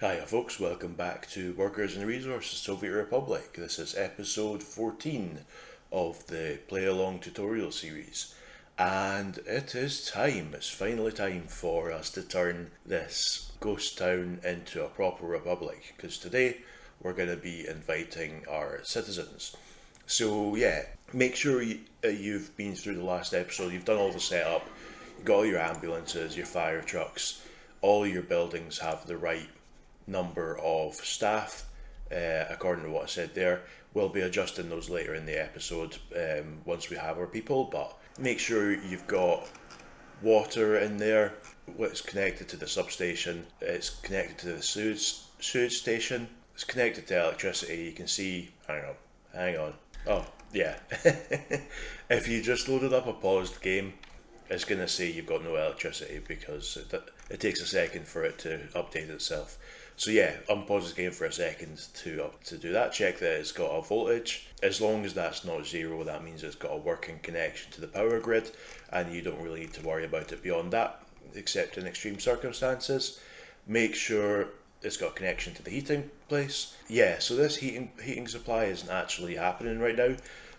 Hiya folks, welcome back to Workers and Resources Soviet Republic. This is episode 14 of the Playalong tutorial series. And it is time, it's finally time for us to turn this ghost town into a proper republic. Because today we're going to be inviting our citizens. So yeah, make sure you've been through the last episode, you've done all the setup, you've got all your ambulances, your fire trucks, all your buildings have the right number of staff, according to what I said there. We'll be adjusting those later in the episode once we have our people, but make sure you've got water in there. It's connected to the substation, it's connected to the sewage station, it's connected to electricity. You can see, I don't know, hang on. Oh, yeah. If you just loaded up a paused game, it's going to say you've got no electricity because it takes a second for it to update itself. So yeah, unpause the game for a second to do that. Check that it's got a voltage. As long as that's not zero, that means it's got a working connection to the power grid, and you don't really need to worry about it beyond that, except in extreme circumstances. Make sure it's got connection to the heating place. Yeah, so this heating supply isn't actually happening right now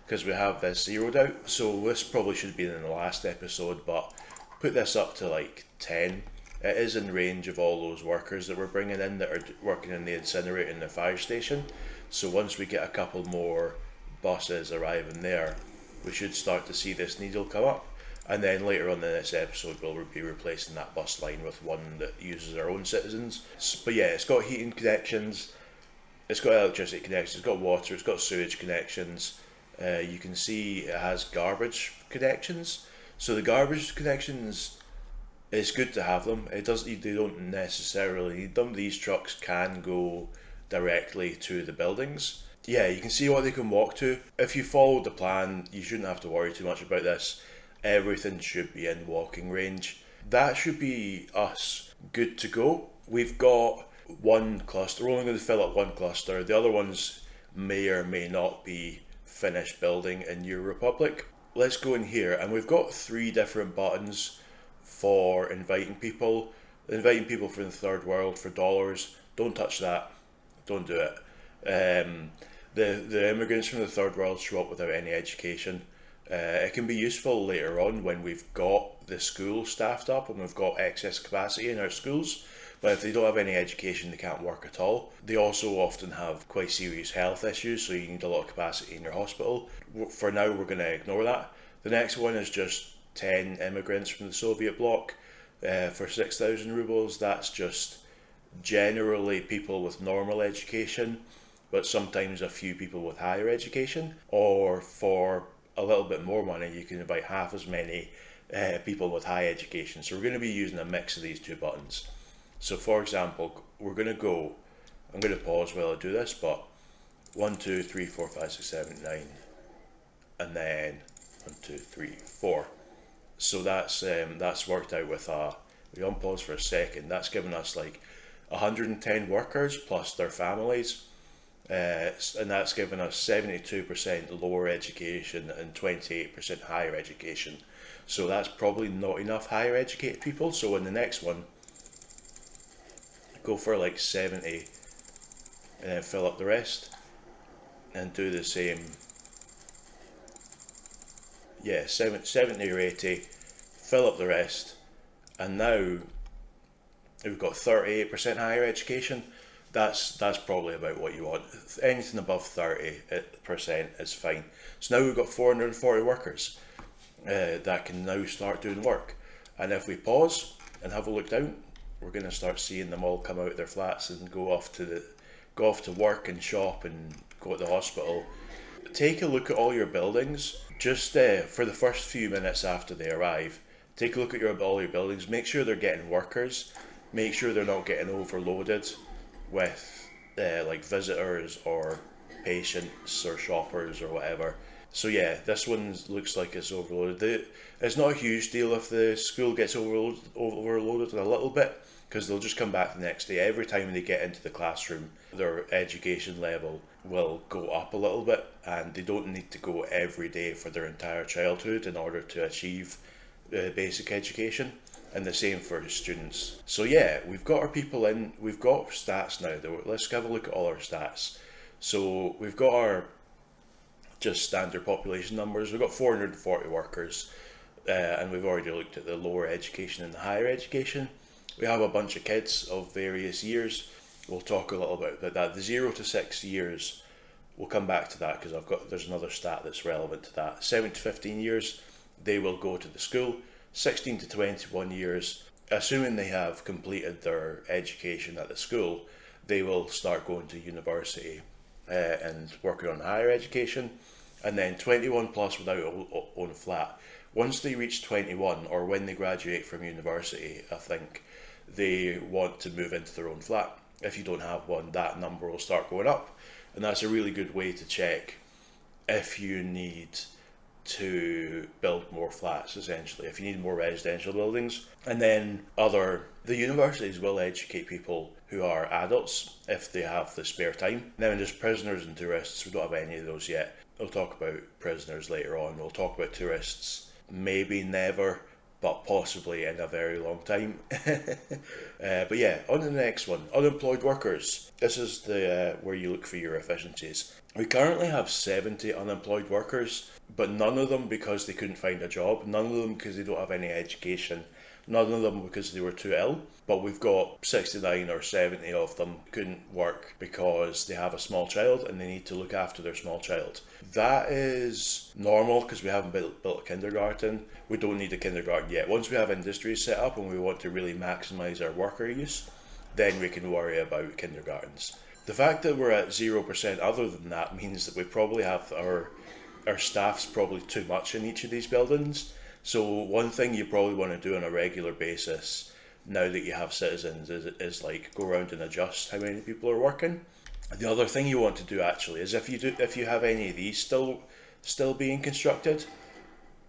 because we have this zeroed out. So this probably should be in the last episode, but put this up to like 10. It is in range of all those workers that we're bringing in that are working in the incinerator in the fire station. So once we get a couple more buses arriving there, we should start to see this needle come up. And then later on in this episode, we'll be replacing that bus line with one that uses our own citizens. But yeah, it's got heating connections, it's got electricity connections, it's got water, it's got sewage connections. You can see it has garbage connections. So the garbage connections, it's good to have them. They don't necessarily need them. These trucks can go directly to the buildings. Yeah, you can see what they can walk to. If you followed the plan, you shouldn't have to worry too much about this. Everything should be in walking range. That should be us good to go. We've got one cluster. We're only going to fill up one cluster. The other ones may or may not be finished building in your republic. Let's go in here, and we've got 3 different buttons for inviting people. Inviting people from the third world for dollars. Don't touch that. Don't do it. The immigrants from the third world show up without any education. It can be useful later on when we've got the school staffed up and we've got excess capacity in our schools. But if they don't have any education, they can't work at all. They also often have quite serious health issues, so you need a lot of capacity in your hospital. For now, we're going to ignore that. The next one is just 10 immigrants from the Soviet bloc for 6,000 rubles. That's just generally people with normal education, but sometimes a few people with higher education. Or for a little bit more money, you can invite half as many people with high education. So we're going to be using a mix of these 2 buttons. So for example, I'm going to pause while I do this, but 1, 2, 3, 4, 5, 6, 7, 9, and then 1, 2, 3, 4. So that's worked out with we unpause for a second. That's given us like 110 workers plus their families, and that's given us 72% lower education and 28% higher education. So that's probably not enough higher educated people. So in the next one, go for like 70, and then fill up the rest, and do the same. Yeah, 70 or 80, fill up the rest, and now we've got 38% higher education. That's probably about what you want. Anything above 30% is fine. So now we've got 440 workers that can now start doing work. And if we pause and have a look down, we're going to start seeing them all come out of their flats and go off to work and shop and go to the hospital. Take a look at all your buildings. Just for the first few minutes after they arrive, take a look at all your buildings. Make sure they're getting workers. Make sure they're not getting overloaded with like visitors or patients or shoppers or whatever. So yeah, this one looks like it's overloaded. It's not a huge deal if the school gets overloaded a little bit, because they'll just come back the next day. Every time they get into the classroom, their education level will go up a little bit, and they don't need to go every day for their entire childhood in order to achieve basic education. and the same for students. So yeah, we've got our people in, we've got stats now though. Let's have a look at all our stats. So we've got our just standard population numbers. We've got 440 workers, and we've already looked at the lower education and the higher education. We have a bunch of kids of various years. We'll talk a little bit about that. The 0 to 6 years, we'll come back to that because there's another stat that's relevant to that. 7 to 15 years, they will go to the school. 16 to 21 years, assuming they have completed their education at the school, they will start going to university and working on higher education. And then 21 plus without own flat. Once they reach 21, or when they graduate from university, I think they want to move into their own flat. If you don't have one, that number will start going up. And that's a really good way to check if you need to build more flats, essentially, if you need more residential buildings. And then the universities will educate people who are adults if they have the spare time. And then there's prisoners and tourists. We don't have any of those yet. We'll talk about prisoners later on. We'll talk about tourists, maybe never, but possibly in a very long time. But yeah, on to the next one. Unemployed workers. This is the where you look for your efficiencies. We currently have 70 unemployed workers, but none of them because they couldn't find a job, none of them because they don't have any education, none of them because they were too ill. But we've got 69 or 70 of them couldn't work because they have a small child and they need to look after their small child. That is normal because we haven't built a kindergarten. We don't need a kindergarten yet. Once we have industries set up and we want to really maximise our worker use, then we can worry about kindergartens. The fact that we're at 0% other than that means that we probably have our staff's probably too much in each of these buildings. So one thing you probably want to do on a regular basis now that you have citizens is like go around and adjust how many people are working. The other thing you want to do actually is if you have any of these still being constructed,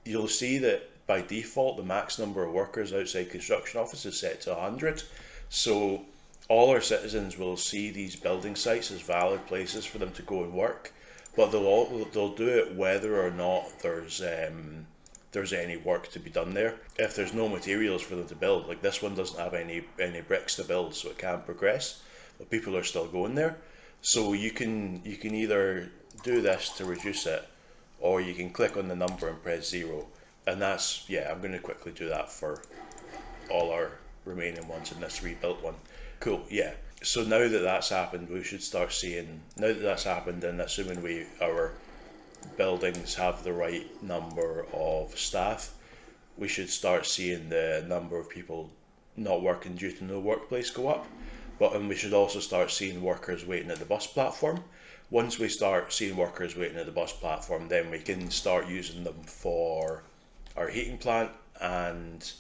you'll see that by default the max number of workers outside construction office is set to 100. So all our citizens will see these building sites as valid places for them to go and work, but they'll do it whether or not there's any work to be done there. If there's no materials for them to build, like this one doesn't have any bricks to build, so it can't progress, but people are still going there. So you can either do this to reduce it, or you can click on the number and press 0. And that's, yeah, I'm going to quickly do that for all our remaining ones in this rebuilt one. Cool, yeah. So now that that's happened, we should start seeing, now that that's happened, and assuming our buildings have the right number of staff, we should start seeing the number of people not working due to no workplace go up. And we should also start seeing workers waiting at the bus platform. Once we start seeing workers waiting at the bus platform, then we can start using them for our heating plant, and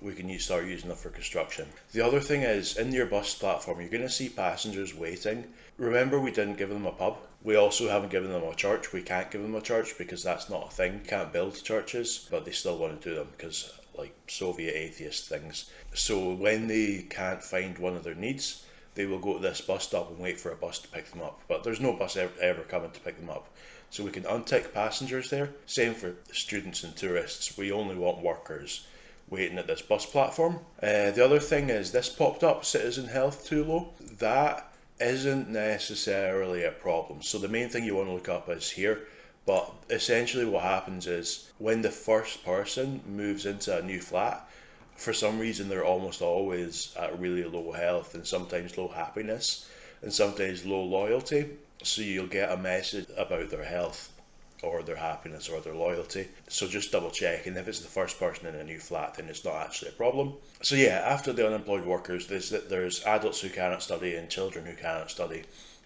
we can start using them for construction. The other thing is, in your bus platform, you're going to see passengers waiting. Remember, we didn't give them a pub. We also haven't given them a church. We can't give them a church because that's not a thing. Can't build churches, but they still want to do them because, like, Soviet atheist things. So when they can't find one of their needs, they will go to this bus stop and wait for a bus to pick them up. But there's no bus ever coming to pick them up. So we can untick passengers there. Same for students and tourists. We only want workers waiting at this bus platform. The other thing is this popped up, citizen health too low. That isn't necessarily a problem. So the main thing you want to look up is here. But essentially what happens is when the first person moves into a new flat, for some reason they're almost always at really low health and sometimes low happiness and sometimes low loyalty. So you'll get a message about their health or their happiness or their loyalty. So just double check, and if it's the first person in a new flat, then it's not actually a problem. So yeah, after the unemployed workers, there's adults who cannot study and children who cannot study.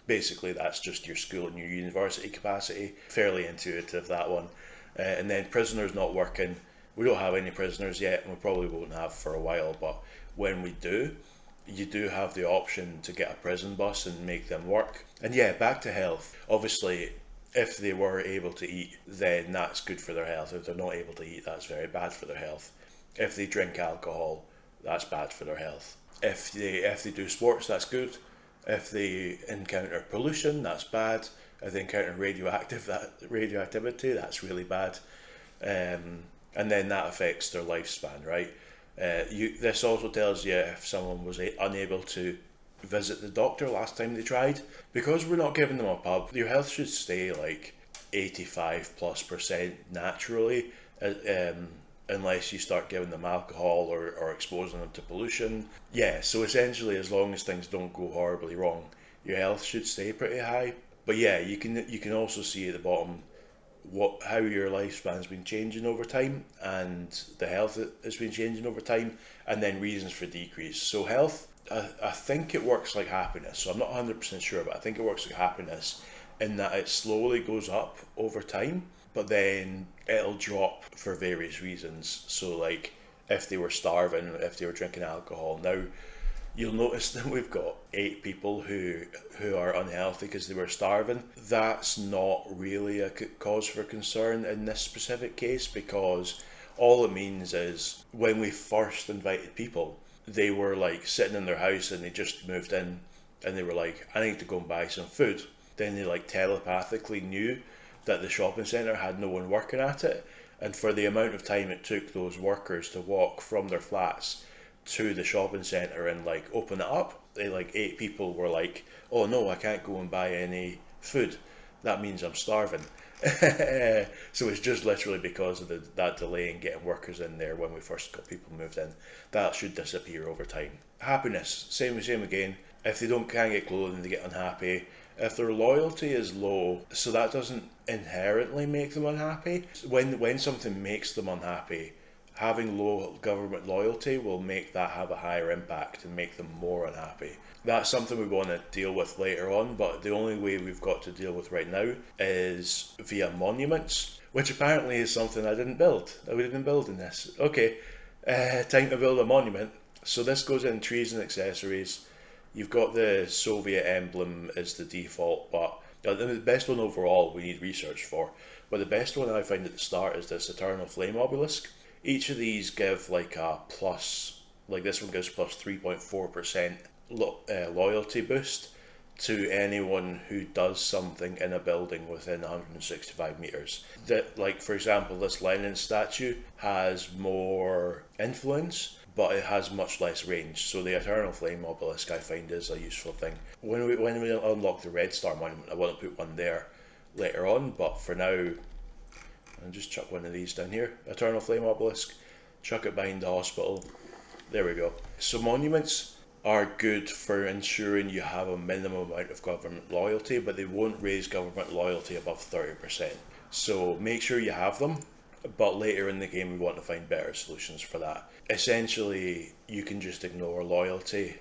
Basically that's just your school and your university capacity. Fairly intuitive, that one. And then prisoners not working. We don't have any prisoners yet, and we probably won't have for a while, but when we do, you do have the option to get a prison bus and make them work. And yeah, back to health. Obviously, if they were able to eat, then that's good for their health. If they're not able to eat, that's very bad for their health. If they drink alcohol, that's bad for their health. If they do sports, that's good. If they encounter pollution, that's bad. If they encounter radioactivity, that's really bad. And then that affects their lifespan, right? This also tells you if someone was unable to visit the doctor last time they tried. Because we're not giving them a pub, your health should stay like 85+% naturally, unless you start giving them alcohol or exposing them to pollution. Yeah, so essentially, as long as things don't go horribly wrong, your health should stay pretty high. But yeah, you can also see at the bottom how your lifespan's been changing over time and the health has been changing over time, and then reasons for decrease. So health, I think it works like happiness. So I'm not 100% sure, but I think it works like happiness in that it slowly goes up over time, but then it'll drop for various reasons. So like if they were starving, if they were drinking alcohol, now you'll notice that we've got 8 people who are unhealthy because they were starving. That's not really a cause for concern in this specific case, because all it means is when we first invited people, they were like sitting in their house and they just moved in and they were like, I need to go and buy some food. Then they like telepathically knew that the shopping centre had no one working at it, and for the amount of time it took those workers to walk from their flats to the shopping centre and like open it up, they like 8 people were like, oh no, I can't go and buy any food, that means I'm starving. So it's just literally because of that delay in getting workers in there when we first got people moved in. That should disappear over time. Happiness, same again. If they can't get clothing, they get unhappy. If their loyalty is low, so that doesn't inherently make them unhappy. When something makes them unhappy, having low government loyalty will make that have a higher impact and make them more unhappy. That's something we want to deal with later on, but the only way we've got to deal with right now is via monuments, which apparently is something I didn't build. I would have been building this. Okay, time to build a monument. So this goes in trees and accessories. You've got the Soviet emblem as the default, but the best one overall we need research for. But the best one I find at the start is this Eternal Flame obelisk. Each of these give like a plus, like this one gives plus 3.4% loyalty boost to anyone who does something in a building within 165 meters. That, like for example, this Lenin statue has more influence, but it has much less range. So the Eternal Flame obelisk I find is a useful thing. When we unlock the Red Star monument, I want to put one there later on, but for now, I'll just chuck one of these down here. Eternal Flame obelisk, chuck it behind the hospital. There we go. So monuments are good for ensuring you have a minimum amount of government loyalty, but they won't raise government loyalty above 30%. So make sure you have them, but later in the game we want to find better solutions for that. Essentially, you can just ignore loyalty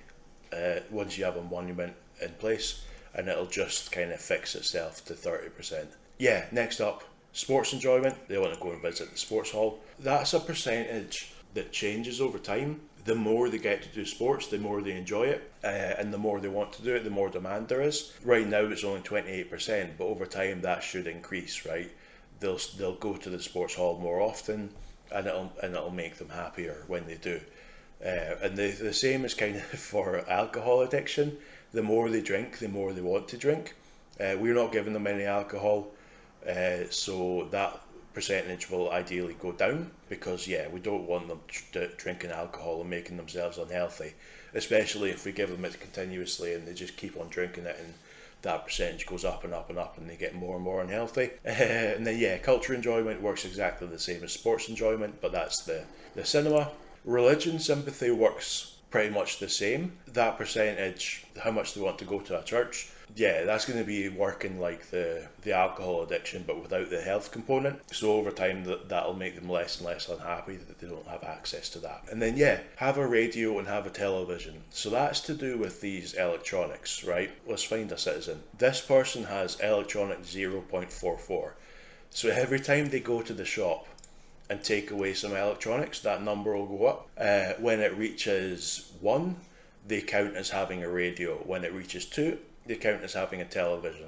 once you have a monument in place, and it'll just kind of fix itself to 30%. Yeah, next up, sports enjoyment. They want to go and visit the sports hall. That's a percentage that changes over time. The more they get to do sports, the more they enjoy it, and the more they want to do it, the more demand there is. Right now it's only 28%, but over time that should increase, right? They'll go to the sports hall more often, and it'll make them happier when they do. And the same is kind of for alcohol addiction. The more they drink, the more they want to drink. We're not giving them any alcohol, so that percentage will ideally go down, because we don't want them drinking alcohol and making themselves unhealthy, especially if we give them it continuously and they just keep on drinking it, and that percentage goes up and up and up and they get more and more unhealthy. And then culture enjoyment works exactly the same as sports enjoyment, but that's the cinema. Religion sympathy works pretty much the same. That percentage, how much they want to go to a church, that's going to be working like the alcohol addiction, but without the health component. So over time, that'll make them less and less unhappy that they don't have access to that. And then have a radio and have a television. So that's to do with these electronics, right? Let's find a citizen. This person has electronic 0.44. So every time they go to the shop and take away some electronics, that number will go up. When it reaches 1, they count as having a radio. When it reaches 2, they count as having a television.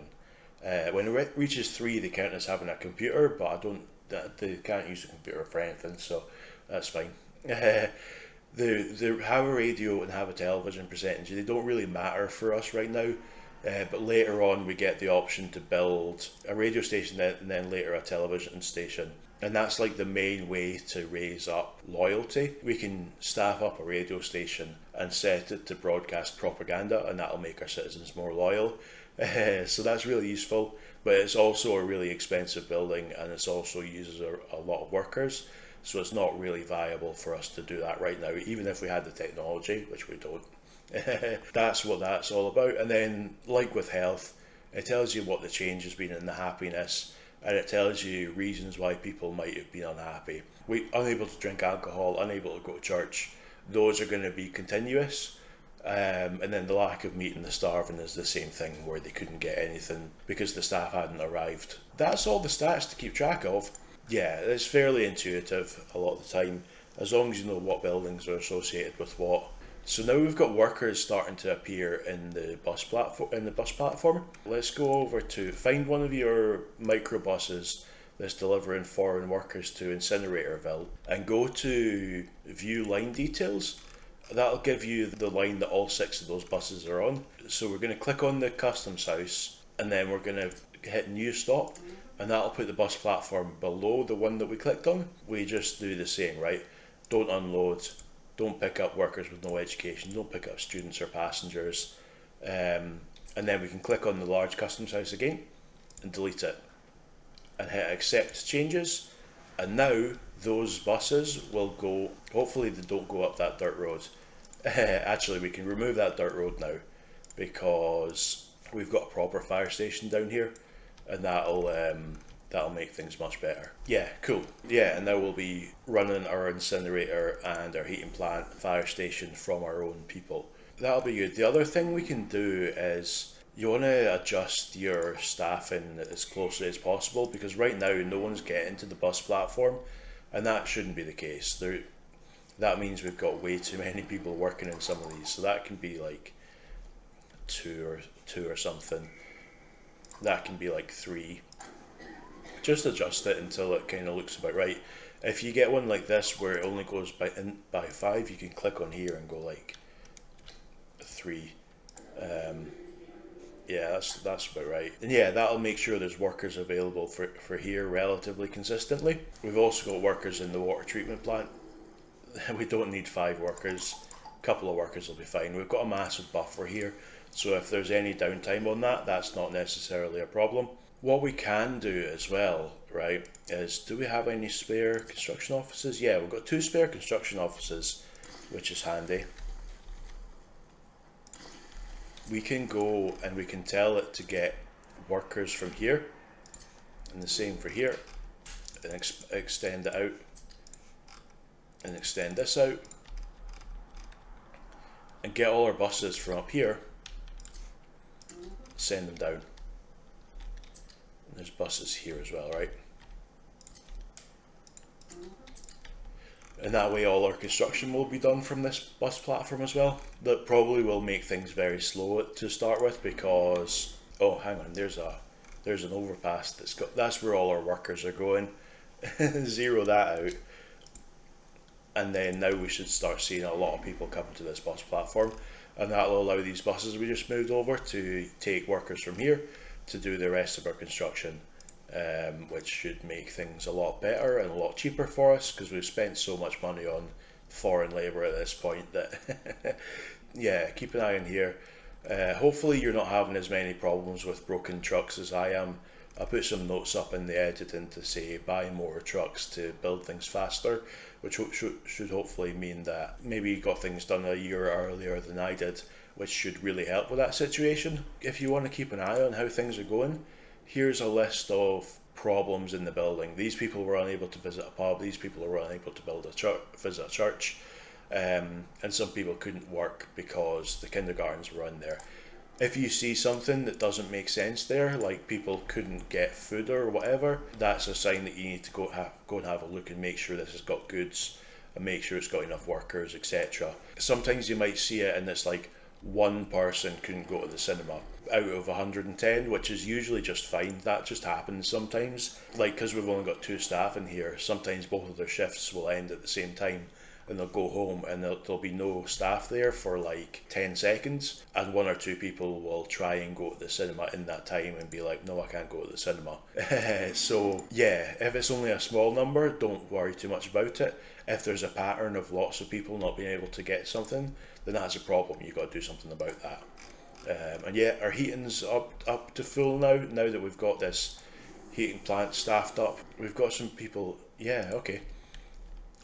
When it reaches 3, they count as having a computer, but they can't use a computer for anything, so that's fine. They have a radio and have a television percentage. They don't really matter for us right now, but later on we get the option to build a radio station and then later a television station. And that's like the main way to raise up loyalty. We can staff up a radio station and set it to broadcast propaganda, and that'll make our citizens more loyal. So that's really useful, but it's also a really expensive building, and it also uses a lot of workers. So it's not really viable for us to do that right now, even if we had the technology, which we don't. That's what that's all about. And then, like with health, it tells you what the change has been in the happiness, and it tells you reasons why people might have been unhappy. Unable to drink alcohol, unable to go to church, those are going to be continuous. And then the lack of meat and the starving is the same thing, where they couldn't get anything because the staff hadn't arrived. That's all the stats to keep track of. Yeah, it's fairly intuitive a lot of the time, as long as you know what buildings are associated with what. So now we've got workers starting to appear in the bus platform. Let's go over to find one of your microbuses that's delivering foreign workers to Incineratorville and go to view line details. That'll give you the line that all 6 of those buses are on. So we're going to click on the customs house, and then we're going to hit new stop, and that'll put the bus platform below the one that we clicked on. We just do the same, right? Don't unload. Don't pick up workers with no education. Don't pick up students or passengers. And then we can click on the large customs house again and delete it and hit accept changes. And now those buses will go, hopefully they don't go up that dirt road. Actually, we can remove that dirt road now because we've got a proper fire station down here, and that'll make things much better. Yeah, cool. Yeah, and now we'll be running our incinerator and our heating plant fire station from our own people. That'll be good. The other thing we can do is you want to adjust your staffing as closely as possible, because right now no one's getting to the bus platform, and that shouldn't be the case. That means we've got way too many people working in some of these, so that can be like two or something. That can be like 3. Just adjust it until it kind of looks about right. If you get one like this where it only goes by 5, you can click on here and go like 3. Yeah, that's about right. And yeah, that'll make sure there's workers available for here relatively consistently. We've also got workers in the water treatment plant. We don't need 5 workers. A couple of workers will be fine. We've got a massive buffer here, so if there's any downtime on that, that's not necessarily a problem. What we can do as well, right, is do we have any spare construction offices? Yeah, we've got 2 spare construction offices, which is handy. We can go and we can tell it to get workers from here, and the same for here, and extend it out, and extend this out, and get all our buses from up here, send them down. And there's buses here as well, right? And that way all our construction will be done from this bus platform as well. That probably will make things very slow to start with, because, oh hang on, there's an overpass that's where all our workers are going. Zero that out. And then now we should start seeing a lot of people coming to this bus platform, and that will allow these buses we just moved over to take workers from here to do the rest of our construction, which should make things a lot better and a lot cheaper for us, because we've spent so much money on foreign labour at this point that yeah, keep an eye on here. Hopefully you're not having as many problems with broken trucks as I am. I put some notes up in the editing to say buy more trucks to build things faster, which should hopefully mean that maybe you got things done a year earlier than I did, which should really help with that situation. If you want to keep an eye on how things are going, here's a list of problems in the building. These people were unable to visit a pub, these people were unable to visit a church, and some people couldn't work because the kindergartens were in there. If you see something that doesn't make sense there, like people couldn't get food or whatever, that's a sign that you need to go and have a look and make sure this has got goods and make sure it's got enough workers, etc. Sometimes you might see it and it's like one person couldn't go to the cinema out of 110, which is usually just fine. That just happens sometimes. Like, because we've only got 2 staff in here, sometimes both of their shifts will end at the same time, and they'll go home and there'll be no staff there for like 10 seconds, and one or two people will try and go to the cinema in that time and be like, no, I can't go to the cinema. So yeah, if it's only a small number, don't worry too much about it. If there's a pattern of lots of people not being able to get something, then that's a problem. You've got to do something about that. And yeah, our heating's up to full now that we've got this heating plant staffed up. We've got some people, yeah, okay.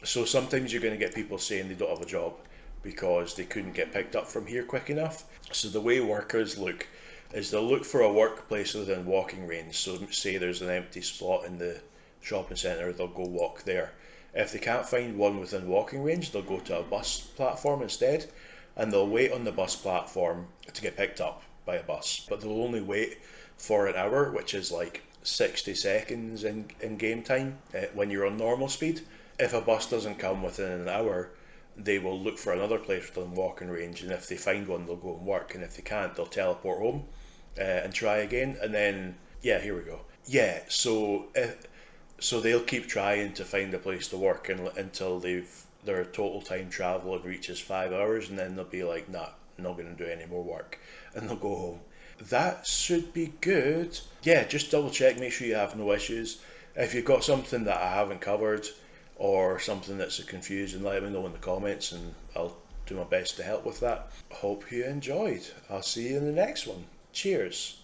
So sometimes you're going to get people saying they don't have a job because they couldn't get picked up from here quick enough. So the way workers look is they'll look for a workplace within walking range. So say there's an empty slot in the shopping centre, they'll go walk there. If they can't find one within walking range, they'll go to a bus platform instead, and they'll wait on the bus platform to get picked up by a bus. But they'll only wait for an hour, which is like 60 seconds in game time when you're on normal speed. If a bus doesn't come within an hour, they will look for another place within walking range, and if they find one, they'll go and work, and if they can't, they'll teleport home and try again, and then, yeah, here we go. Yeah, so they'll keep trying to find a place to work until their total time travel reaches 5 hours, and then they'll be like, nah, I'm not going to do any more work, and they'll go home. That should be good. Yeah, just double check, make sure you have no issues. If you've got something that I haven't covered or something that's confusing, let me know in the comments and I'll do my best to help with that. Hope you enjoyed. I'll see you in the next one. Cheers.